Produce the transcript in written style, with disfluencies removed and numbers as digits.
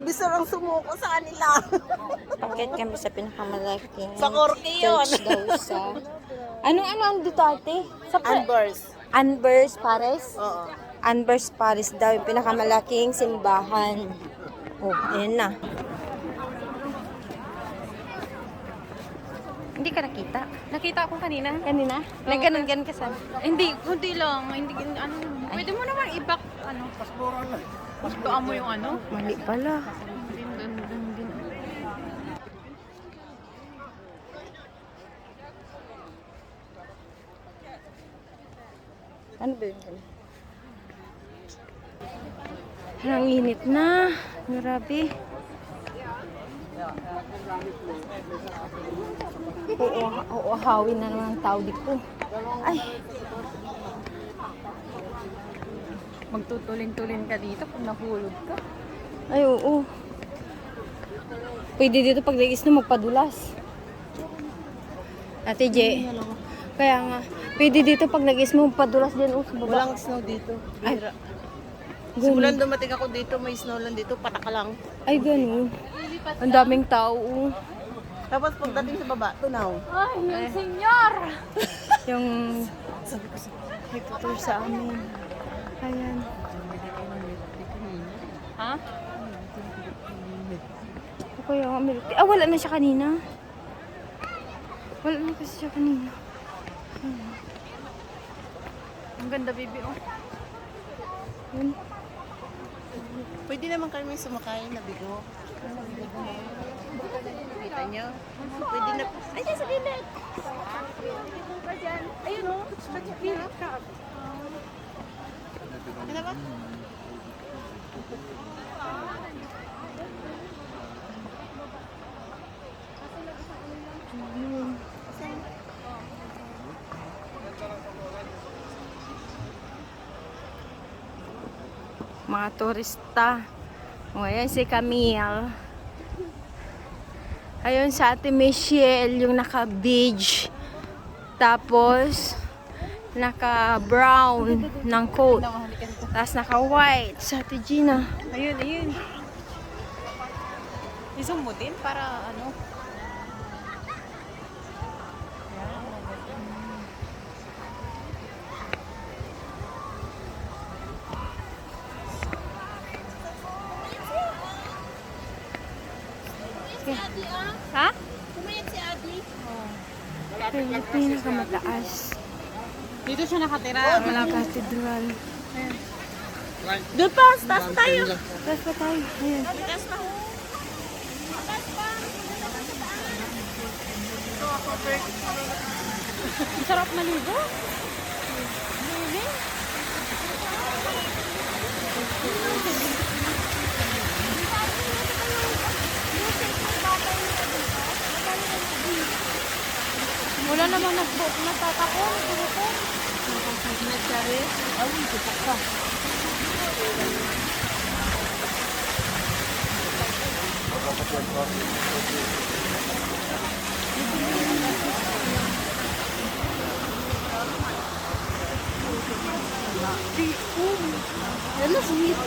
Gusto lang sumuko sa kanila. Pakit kami sa pinakamalaking Sa Corte yun. church daw sa... Ano dito ate? Sa Anvers. Anvers Paris? Oo. Anvers Paris daw yung pinakamalaking simbahan. Oh, ayan na. Hindi ka nakita? Nakita ko kanina. Kanina? Nagganon-ganon ka saan? Hindi, kunti lang. Hindi, ano, pwede mo naman i-back, ano. Pasbuan mo yung ano. Mali pala. Din. Ano ba yun? Ang init na. Grabe. Oo, hawin na naman ang tao dito. Ay, Magtutulin-tulin ka dito pag nahulog ka. ay oo. Pwede dito pag nagis na magpadulas. Ate J. Kaya nga, pwede dito pag nagis mo magpadulas din. Oh, sa baba. Walang snow dito. Ay. Bihira. Ganun. Simulan dumating ako dito, may snow lang dito, patak lang. Ay, ganun. Ang daming tao. Oh. Tapos pagdating sa baba, tunaw. Ay, yung senyor! Yung nagtutur sa amin. Ayan. Ha? Okay, milk tea. Ah, wala na siya kanina. Wala na kasi siya kanina. Ang ganda, baby, oh. Yun. Pwede naman kami sumakay na bigo. Kita nyo? Pwede na. Ay, sa gilid! Ayun o. Ano ba? Mga turista. O, ayan si Camille. Ayun sa Ate Michelle, yung naka-beige. Tapos, naka-brown ng coat. Tapos naka-white sa Ate Gina. Ayun. Isang mo din para, ano. Ha? Yung pinakamataas. Dito siya nakatira. Walang cathedral. Doon pa, taas tayo. Tapos pa tayo. Ayan. Taas pa. Ang sarap maligo. Wala namang nagtatako. Yan na, sweet.